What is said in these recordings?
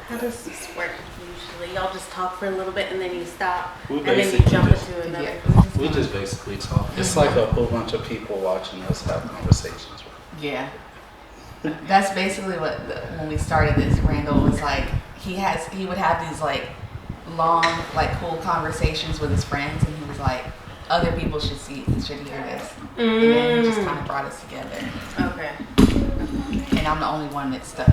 How does this work usually? Y'all just talk for a little bit and then you stop, We and then you jump into another. Yeah. We just basically talk. It's like a whole bunch of people watching us have conversations. Yeah. That's basically what when we started this. Randall was like, he would have these like long, like cool conversations with his friends, and he was like, other people should hear this. And then he just kind of brought us together. Okay. And I'm the only one that's stuck.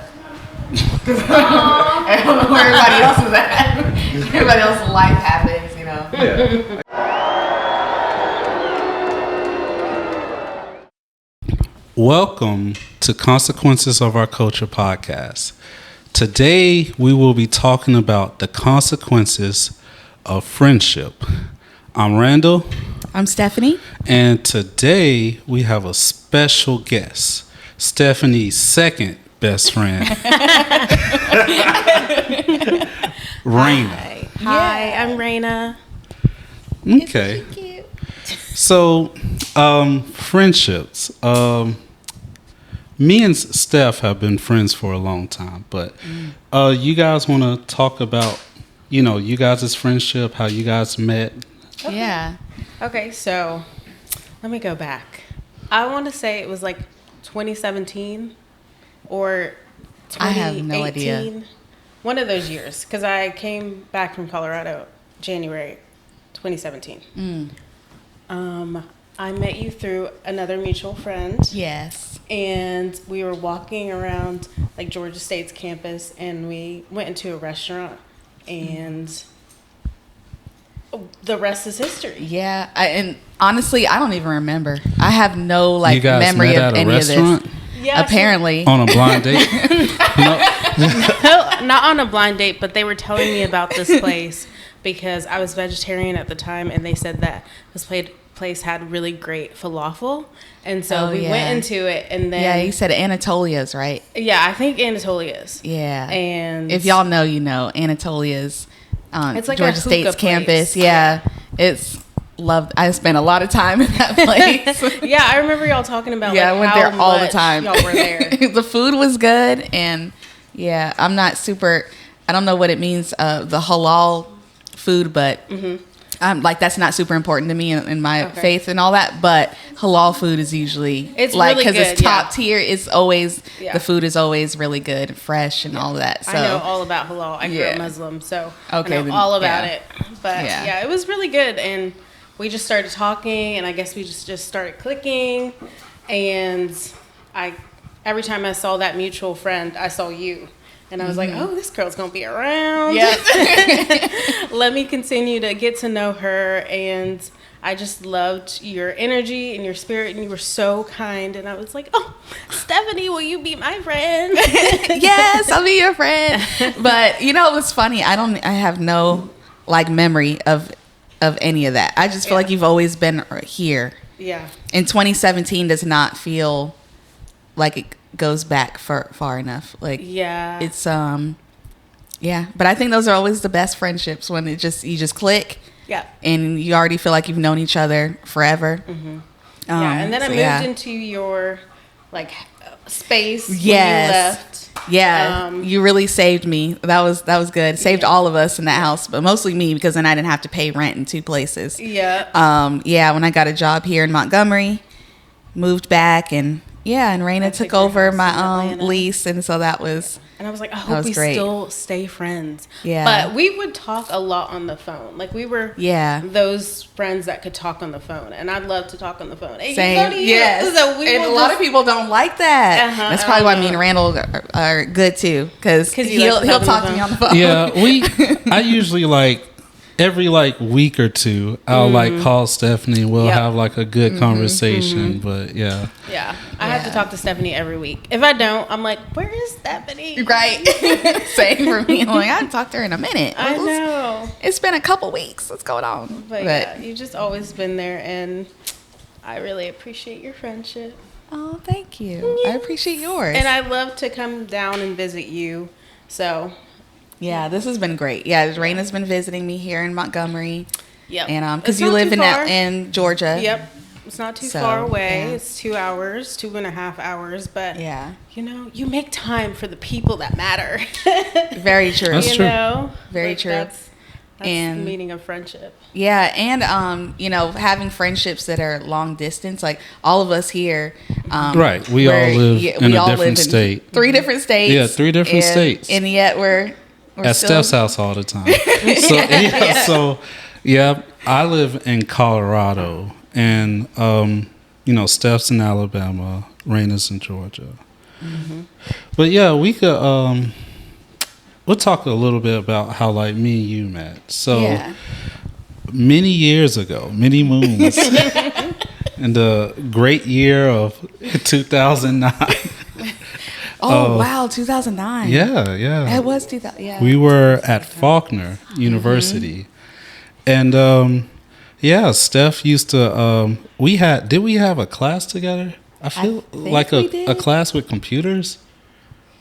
I don't know where everybody else is at. Everybody else's life happens, you know. Yeah. Welcome to Consequences of Our Culture podcast. Today we will be talking about the consequences of friendship. I'm Randall. I'm Stephanie. And today we have a special guest, Stephanie's second best friend, Ranaa. Hi, I'm Ranaa. Okay. So, friendships. Me and Steph have been friends for a long time, but you guys want to talk about, you guys' friendship, how you guys met? Okay. Yeah. Okay, so let me go back. I want to say it was like 2017 or 2018. I have no idea. One of those years, because I came back from Colorado January 2017. I met you through another mutual friend. Yes. And we were walking around like Georgia State's campus, and we went into a restaurant, and the rest is history. Yeah. And honestly, I don't even remember. I have no You guys memory met of at a any restaurant? of this. Yeah, Apparently. On a blind date? No. Not on a blind date, but they were telling me about this place because I was vegetarian at the time, and they said that this place had really great falafel, and so we went into it, and then yeah, you said Anatolia's, right? Yeah, I think Anatolia's. Yeah. And if y'all know, you know, Anatolia's on it's like Georgia a State's hookah campus. place. Yeah, it's loved. I spent a lot of time in that place. Yeah, I remember y'all talking about I went how there all the much time. Y'all were there. The food was good, and yeah, I'm not super. I don't know what it means, the halal food, but like that's not super important to me in my faith and all that. But halal food is usually It's like really because good, it's top tier. It's always Yeah. the food is always really good, fresh, and all that. So I know all about halal. I grew up Muslim, so Okay, I know then, all about yeah. it. But yeah, it was really good, and we just started talking, and I guess we just started clicking, and every time I saw that mutual friend, I saw you. And I was like, oh, this girl's going to be around. Yeah. Let me continue to get to know her. And I just loved your energy and your spirit. And you were so kind. And I was like, oh, Stephanie, will you be my friend? Yes, I'll be your friend. But you know, it was funny. I have no like memory of any of that. I just feel like you've always been here. Yeah. And 2017 does not feel like it goes back far enough. Like it's yeah. But I think those are always the best friendships when you just click. Yeah. And you already feel like you've known each other forever. And then I moved into your like space when you left. Yeah, you really saved me. That was good. Saved all of us in that house, but mostly me because then I didn't have to pay rent in two places. Yeah. When I got a job here in Montgomery, moved back, and Ranaa took over my lease, and so that was. And I was like, I hope we still stay friends. Yeah. But we would talk a lot on the phone. Like we were those friends that could talk on the phone. And I'd love to talk on the phone. Hey, same. Yes. So and a lot of people don't like that. That's probably why me and Randall are good too. Because he'll talk to me on the phone. Yeah, I usually every week or two, I'll call Stephanie. We'll have a good conversation. But yeah. Yeah. I have to talk to Stephanie every week. If I don't, I'm like, where is Stephanie? Right. Same for me. I'm like, I haven't talked to her in a minute. I know. It's been a couple weeks. What's going on? But yeah, you've just always been there, and I really appreciate your friendship. Oh, thank you. I appreciate yours. And I love to come down and visit you. So yeah, this has been great. Yeah, Ranaa's been visiting me here in Montgomery. Yep. And because you live in Georgia. Yep. It's not too So, far away. yeah. It's 2 hours, 2.5 hours. But Yeah. you make time for the people that matter. Very true. That's you true. know, Very Like, true. That's And- the meaning of friendship. Yeah, and having friendships that are long distance, like all of us here, Right. We all live in a different state. 3 different states. Yeah, 3 different states. and yet we're At still, Steph's house all the time. So I live in Colorado, and Steph's in Alabama, Raina's in Georgia. Mm-hmm. But yeah, we could we'll talk a little bit about how like me and you met. So Yeah. many years ago, many moons, in the great year of 2009. Oh wow, 2009. Yeah. It was 2000. Yeah. We were at Faulkner University, and Steph used to. Did we have a class together? I feel think like we a did. class with computers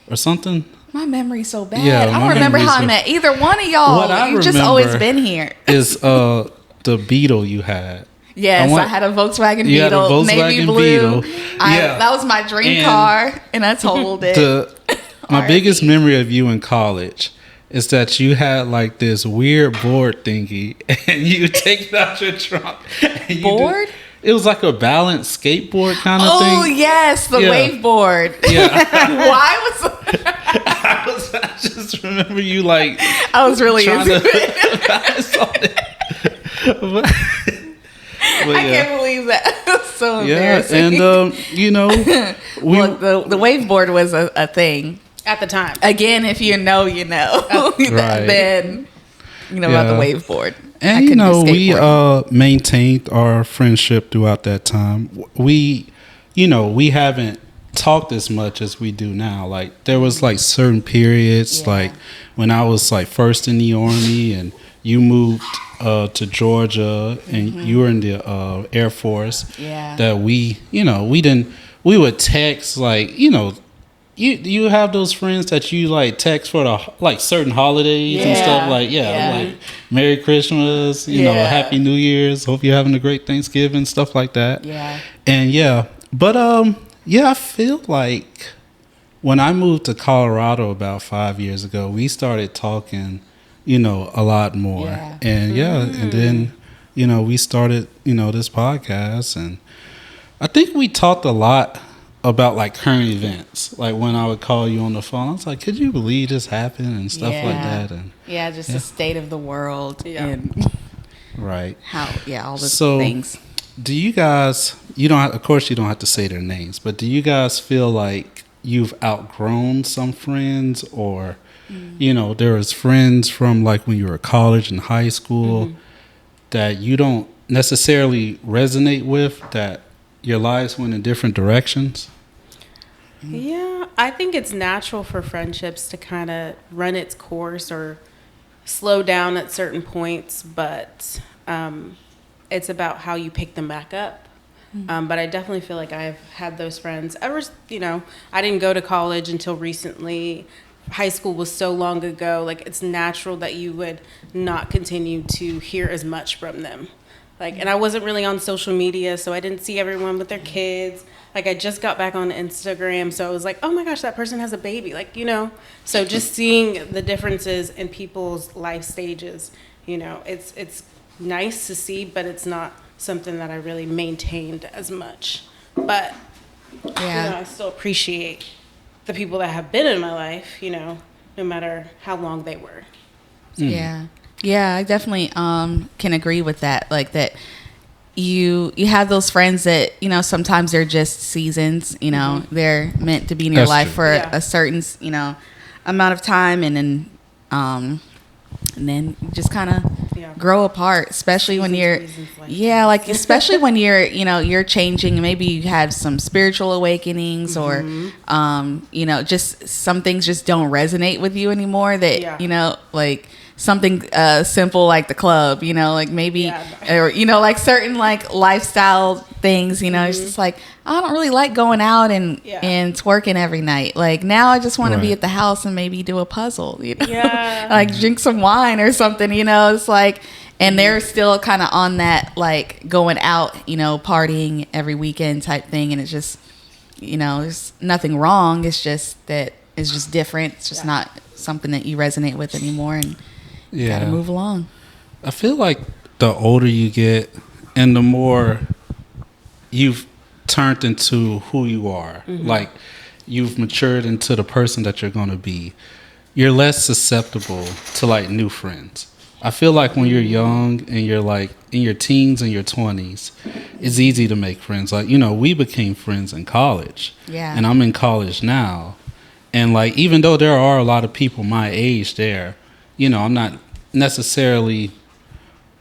or something. My memory's so bad. Yeah, I my don't remember memory's how I so- met either one of y'all. What I You've just always remember been here. Is the Beetle you had? Yes, I I had a Volkswagen You had a Beetle, navy Volkswagen blue. Beetle. Yeah. That was my dream And car, and I told it. My R.I.P. biggest memory of you in college is that you had like this weird board thingy, and you take it out your trunk. and you Board? It was like a balanced skateboard kind of Oh thing. yes, the Yeah. waveboard. Yeah, Why was I just remember you like I was really trying into to it? balance on it. But I can't believe that. It's so yeah, embarrassing. and we well, the waveboard was a thing. At the time. Again, if you know, you know. Right. Then you know about the Yeah. waveboard. I And couldn't do we skateboarding. maintained our friendship throughout that time. We haven't talked as much as we do now. Like there was like certain periods, Yeah. like when I was like first in the army, and you moved to Georgia, and you were in the Air Force. Yeah. That we would text like You have those friends that you like text for the like certain holidays and Yeah. stuff like like Merry Christmas, Yeah. Happy New Year's, hope you're having a great Thanksgiving, stuff like that. Yeah. And I feel like when I moved to Colorado about 5 years ago, we started talking, a lot more. Yeah. And and then we started this podcast, and I think we talked a lot about like current events. Like when I would call you on the phone, I was like, could you believe this happened and stuff like Yeah. that? And Just the state of the world Yeah. and right. how all the So, things. Do you guys, of course you don't have to say their names, but do you guys feel like you've outgrown some friends, or there was friends from like when you were in college and high school that you don't necessarily resonate with, that your lives went in different directions? Yeah, I think it's natural for friendships to kind of run its course or slow down at certain points, but it's about how you pick them back up. But I definitely feel like I've had those friends ever, I didn't go to college until recently. High school was so long ago. Like, it's natural that you would not continue to hear as much from them. Like, and I wasn't really on social media, so I didn't see everyone with their kids. Like, I just got back on Instagram, so I was like, oh my gosh, that person has a baby. Like, so just seeing the differences in people's life stages, it's nice to see, but it's not something that I really maintained as much. But, I still appreciate the people that have been in my life, no matter how long they were. Yeah, I definitely can agree with that. Like that you have those friends that, sometimes they're just seasons, they're meant to be in your That's life true. for Yeah. a certain, amount of time, and then you just kind of grow apart, especially when you're especially when you're changing, and maybe you had some spiritual awakenings, or just some things just don't resonate with you anymore, that like something simple like the club, like maybe or like certain like lifestyle things, it's just like, I don't really like going out and twerking every night. Like now I just want to be at the house and maybe do a puzzle, like drink some wine or something, it's like, And they're still kind of on that, like, going out, you know, partying every weekend type thing. And it's just, you know, there's nothing wrong. It's just that it's just different. It's just not something that you resonate with anymore. And you got to move along. I feel like the older you get and the more you've turned into who you are, like you've matured into the person that you're going to be, you're less susceptible to like new friends. I feel like when you're young and you're like in your teens and your 20s, it's easy to make friends. Like, you know, we became friends in college. Yeah. And I'm in college now. And like, even though there are a lot of people my age there, you know, I'm not necessarily,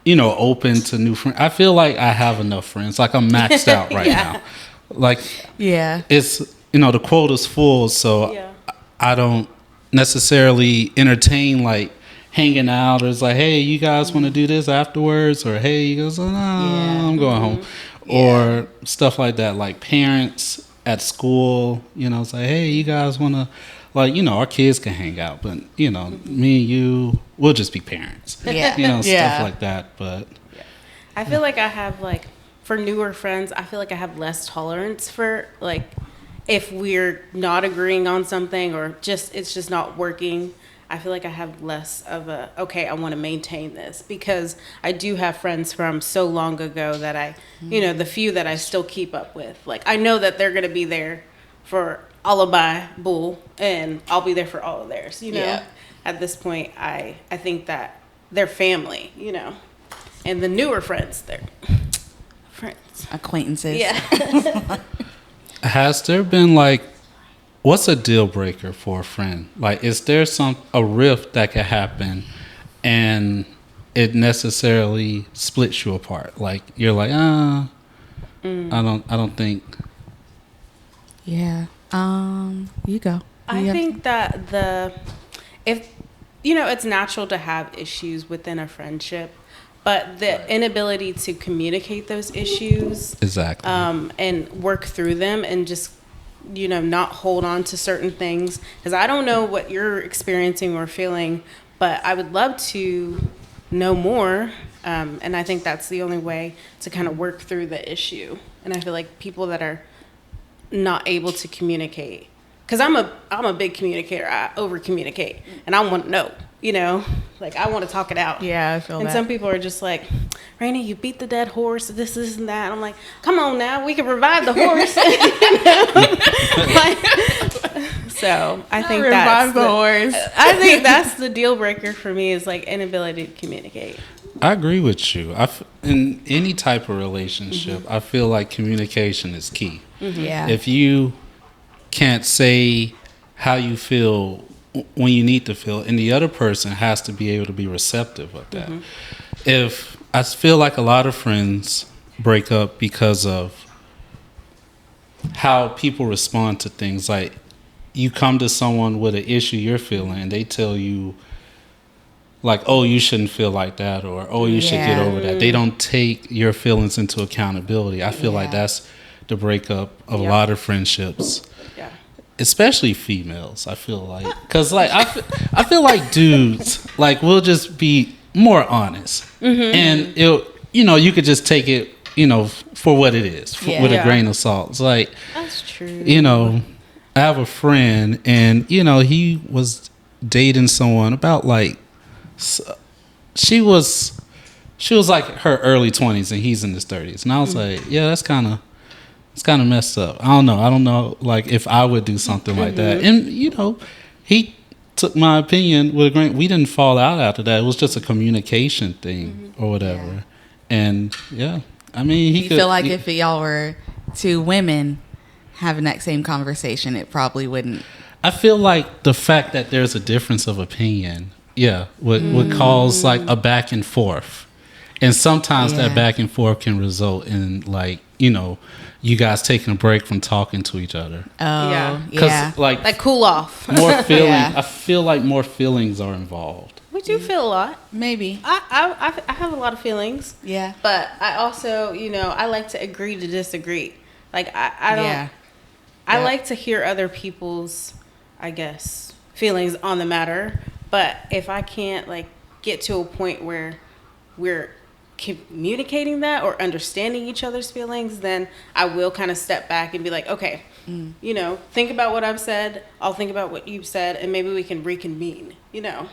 you know, open to new friends. I feel like I have enough friends. Like I'm maxed out right now. Like, it's, you know, the quota's full. So I don't necessarily entertain like hanging out, or it's like, hey, you guys want to do this afterwards, or hey, you guys, I'm going home, or stuff like that. Like parents at school, you know, it's like, hey, you guys want to, like, you know, our kids can hang out, but you know, me and you, we'll just be parents, you know, stuff like that. But I feel like I have like, for newer friends, I feel like I have less tolerance for like, if we're not agreeing on something or just it's just not working. I feel like I have less of a, okay, I want to maintain this, because I do have friends from so long ago that I, you know, the few that I still keep up with. Like, I know that they're going to be there for all of my bull, and I'll be there for all of theirs, you know. Yeah. At this point, I think that they're family, you know. And the newer friends, they're friends. Acquaintances. Yeah. Has there been like, what's a deal breaker for a friend? Like, is there a rift that could happen and it necessarily splits you apart? Like, you're like, I don't think. Yeah. You go. I think that if, you know, it's natural to have issues within a friendship, but the inability to communicate those issues. Exactly. And work through them and just, you know, not hold on to certain things, because I don't know what you're experiencing or feeling, but I would love to know more, and I think that's the only way to kind of work through the issue. And I feel like people that are not able to communicate, because I'm a big communicator, I over communicate, and I want to know, you know, like I want to talk it out. Yeah, I feel that. And some people are just like, Ranaa, you beat the dead horse, this and that. I'm like, come on now, we can revive the horse. So I think that's the horse. I think that's the deal breaker for me, is like inability to communicate. I agree with you. In any type of relationship, I feel like communication is key. Yeah. If you can't say how you feel when you need to feel, and the other person has to be able to be receptive of that. If I feel like a lot of friends break up because of how people respond to things. Like, you come to someone with an issue you're feeling, and they tell you, like, oh, you shouldn't feel like that, or oh, you should get over that. They don't take your feelings into accountability. I feel like that's the breakup of a lot of friendships. Especially females, I feel like, because like I feel like dudes, like, we'll just be more honest, and you know, you could just take it, you know, for what it is, with a grain of salt. It's like, that's true. You know, I have a friend, and you know, he was dating someone about like, she was like her early 20s, and he's in his 30s, and I was like, yeah, it's kind of messed up. I don't know, like, if I would do something like that. And, you know, he took my opinion with a grain. We didn't fall out after that. It was just a communication thing or whatever. Yeah. And, I mean, he feel like if y'all were two women having that same conversation, it probably wouldn't. I feel like the fact that there's a difference of opinion, would cause, like, a back and forth. And sometimes that back and forth can result in, like, you know, you guys taking a break from talking to each other. Oh, yeah. Because, like cool off. More feeling. I feel like more feelings are involved. We do feel a lot. Maybe. I have a lot of feelings. Yeah. But I also, you know, I like to agree to disagree. Like, I don't. Yeah. I like to hear other people's, I guess, feelings on the matter. But if I can't, like, get to a point where we're communicating that or understanding each other's feelings, then I will kind of step back and be like, okay, you know, think about what I've said. I'll think about what you've said, and maybe we can reconvene. You know,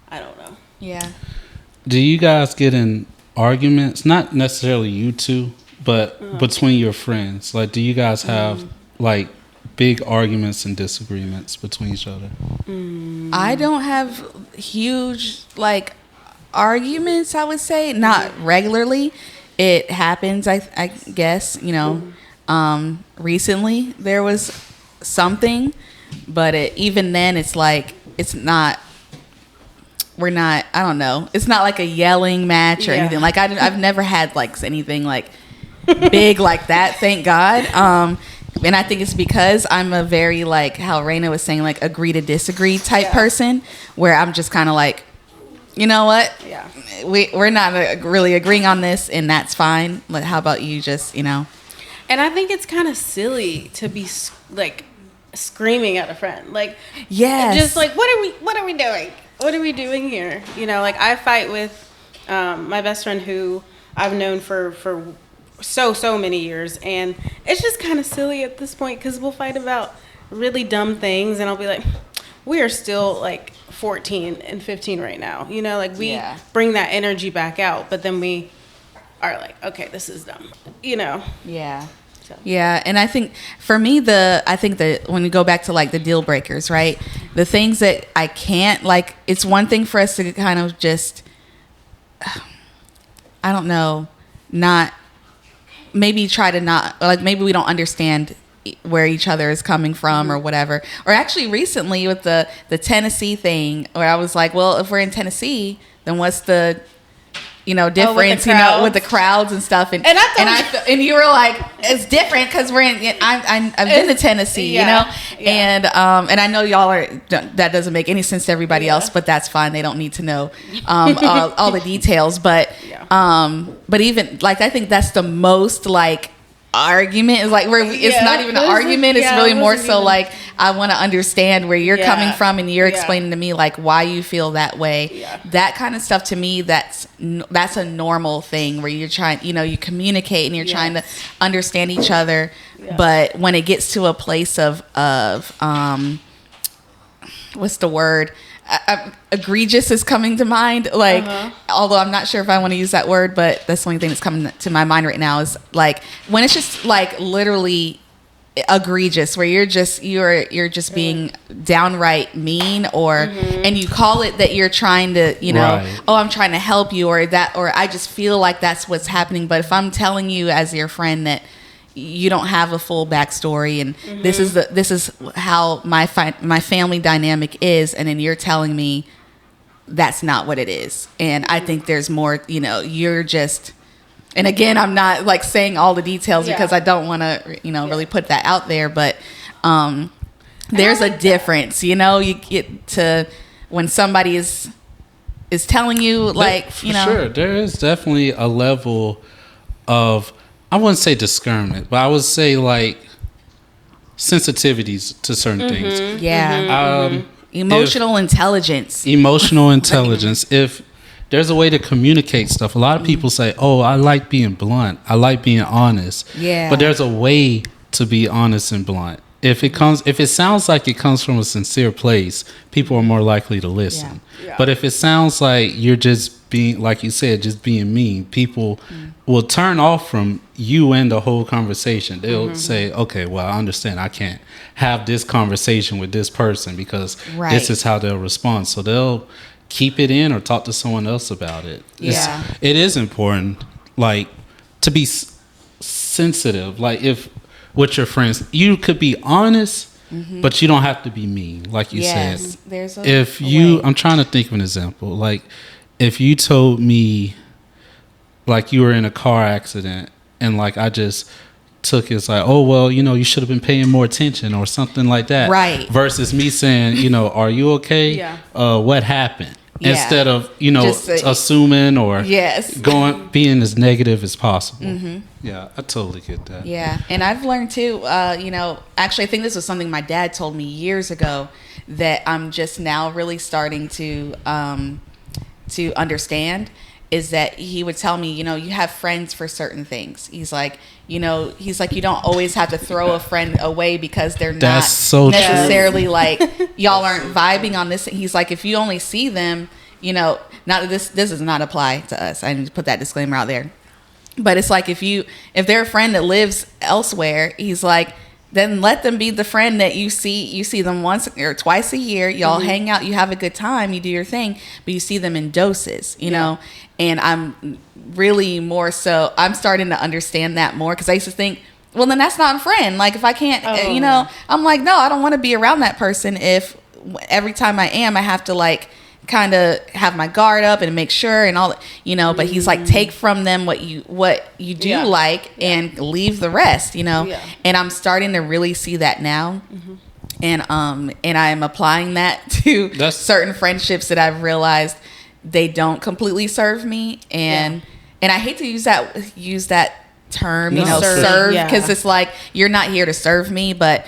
I don't know. Yeah. Do you guys get in arguments? Not necessarily you two, but between your friends. Like, do you guys have like big arguments and disagreements between each other? I don't have huge like arguments, I would say. Not regularly. It happens, I guess, you know. Recently there was something, but even then it's like it's not, we're not, I don't know, it's not like a yelling match or anything. Like I've never had like anything like big like that, thank God. And I think it's because I'm a very, like how Ranaa was saying, like agree to disagree type person, where I'm just kind of like, you know what? Yeah. We're not really agreeing on this, and that's fine. But how about you just, you know? And I think it's kind of silly to be like screaming at a friend. Like, just like, what are we doing? What are we doing here? You know, like I fight with my best friend who I've known for so many years, and it's just kind of silly at this point because we'll fight about really dumb things, and I'll be like, we are still like 14 and 15 right now, you know, like we bring that energy back out, but then we are like, okay, this is dumb, you know. Yeah, and I think for me, I think that when we go back to like the deal breakers, right, the things that I can't, like, it's one thing for us to kind of just, I don't know, not maybe try to not, like maybe we don't understand where each other is coming from or whatever. Or actually recently with the Tennessee thing, where I was like, well, if we're in Tennessee, then what's the, you know, difference, you know, with the crowds and stuff. And you were like, it's different because we're in, I've been to Tennessee, you know, and I know y'all are, that doesn't make any sense to everybody else, but that's fine. They don't need to know all the details. But even like, I think that's the most like argument is like where it's not even an argument. It's really more so like, I want to understand where you're coming from, and you're explaining to me like why you feel that way. That kind of stuff to me, that's a normal thing where you're trying, you know, you communicate and you're trying to understand each other. But when it gets to a place of what's the word? Egregious is coming to mind. Like, although I'm not sure if I want to use that word, but that's the only thing that's coming to my mind right now is like when it's just like literally egregious, where you're just being downright mean, or and you call it that you're trying to, you know, oh, I'm trying to help you, or I just feel like that's what's happening. But if I'm telling you as your friend that you don't have a full backstory, and this is how my family dynamic is, and then you're telling me that's not what it is, and I think there's more, you know, you're just, and again, I'm not like saying all the details because I don't want to, you know, really put that out there, but there's a difference, you know, you get to when somebody is telling you, like, you know, sure, there is definitely a level of, I wouldn't say discernment, but I would say like sensitivities to certain things. Emotional intelligence. Emotional intelligence. If there's a way to communicate stuff, a lot of people say, oh, I like being blunt, I like being honest. But there's a way to be honest and blunt. If it sounds like it comes from a sincere place, people are more likely to listen. But if it sounds like you're just being, like you said, just being mean, people will turn off from you and the whole conversation. They'll say, okay, well, I understand I can't have this conversation with this person because this is how they'll respond. So they'll keep it in or talk to someone else about it. It is important, like, to be sensitive. Like, if with your friends, you could be honest, but you don't have to be mean, like you said. There's I'm trying to think of an example. Like, if you told me, like, you were in a car accident and like I just took it as like, oh, well, you know, you should have been paying more attention or something like that. Versus me saying, you know, are you okay? What happened? Instead of, you know, assuming or being as negative as possible. Yeah, I totally get that. Yeah, and I've learned too, you know, actually I think this was something my dad told me years ago that I'm just now really starting to understand. is that he would tell me, you have friends for certain things. He's like, you don't always have to throw a friend away because they're not so necessarily true. Like y'all aren't vibing on this. He's like, if you only see them, not this does not apply to us. I need to put that disclaimer out there. But it's like if they're a friend that lives elsewhere, he's like, then let them be the friend that you see them once or twice a year. Y'all hang out, you have a good time, you do your thing, but you see them in doses, you know? And I'm really more so, I'm starting to understand that more, because I used to think, well, then that's not a friend. Like if I can't, I'm like, no, I don't want to be around that person if every time I have to like kind of have my guard up and make sure and all that, but he's like, take from them what you do like and leave the rest, and I'm starting to really see that now. And I'm applying that to certain friendships that I've realized they don't completely serve me, and I hate to use that term, serve, because it's like, you're not here to serve me, but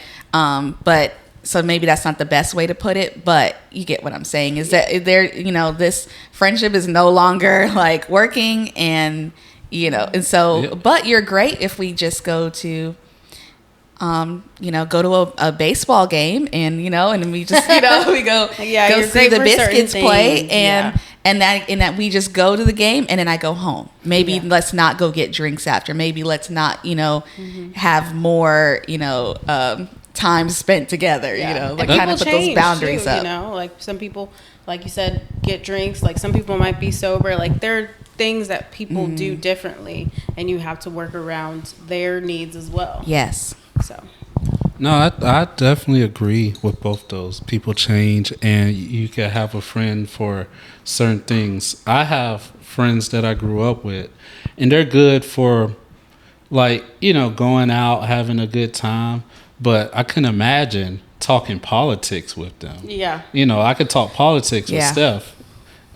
so maybe that's not the best way to put it, but you get what I'm saying, is that this friendship is no longer like working, and and so but you're great if we just go to go to a baseball game, and and we just we go see the Biscuits play, and that we just go to the game, and then I go home. Maybe let's not go get drinks after. Maybe let's not have more time spent together, like kind of put those boundaries too, up. Like some people, like you said, get drinks. Like some people might be sober. Like there are things that people do differently, and you have to work around their needs as well. Yes. So. No, I definitely agree with both those. People change, and you can have a friend for certain things. I have friends that I grew up with, and they're good for like, going out, having a good time. But I couldn't imagine talking politics with them. Yeah. I could talk politics with Steph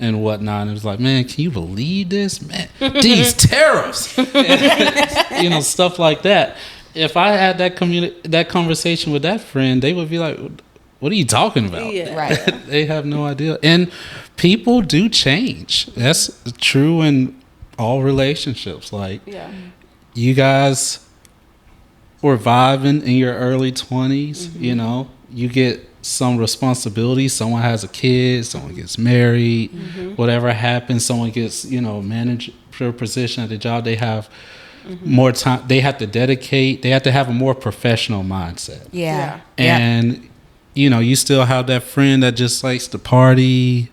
and whatnot. And it was like, man, can you believe this? Man, these tariffs. And, stuff like that. If I had that conversation with that friend, they would be like, what are you talking about? Yeah. Right. They have no idea. And people do change. That's true in all relationships. Like, you guys were vibing in your early 20s, you get some responsibility. Someone has a kid, someone gets married, whatever happens, someone gets, manager position at the job. They have more time. They have to dedicate. They have to have a more professional mindset. Yeah. And, you still have that friend that just likes to party,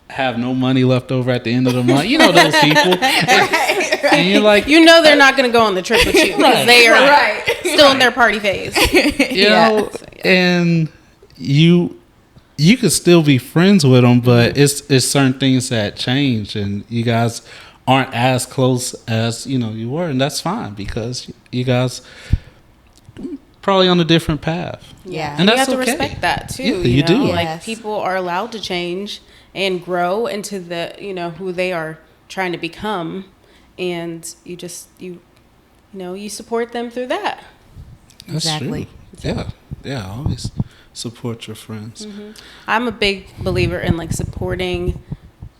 have no money left over at the end of the month. Those people. And you're like, they're not going to go on the trip with you because they are still in their party phase. And you could still be friends with them, but it's certain things that change, and you guys aren't as close as you were, and that's fine because you guys probably on a different path. Yeah, and that's you have to okay. respect that too. Yeah, you do. Like people are allowed to change and grow into the who they are trying to become, and you support them through that. That's exactly. True. Yeah. Always support your friends. I'm a big believer in like supporting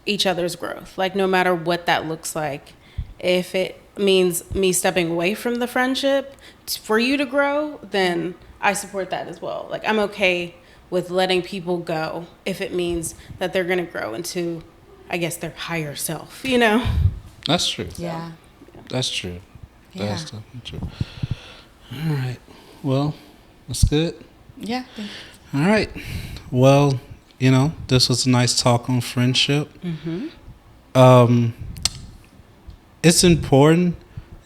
each other's growth. Like no matter what that looks like, if it means me stepping away from the friendship for you to grow, then I support that as well. Like I'm okay with letting people go if it means that they're going to grow into, I guess, their higher self, That's true. Yeah. That's true. Yeah. That's definitely true. All right. Well, that's good. Yeah. All right. Well, this was a nice talk on friendship. It's important,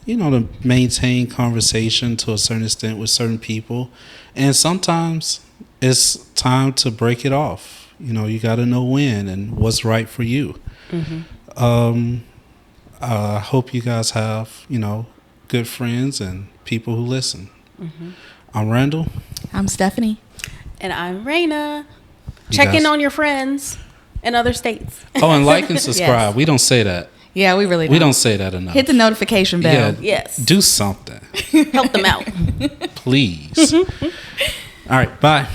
to maintain conversation to a certain extent with certain people. And sometimes it's time to break it off. You got to know when and what's right for you. I hope you guys have, good friends and people who listen. I'm Randall. I'm Stephanie. And I'm Ranaa. Check in on your friends in other states. Oh, and like and subscribe. Yes. We don't say that. Yeah, we really don't. We don't say that enough. Hit the notification bell. Yeah, yes. Do something. Help them out. Please. All right. Bye.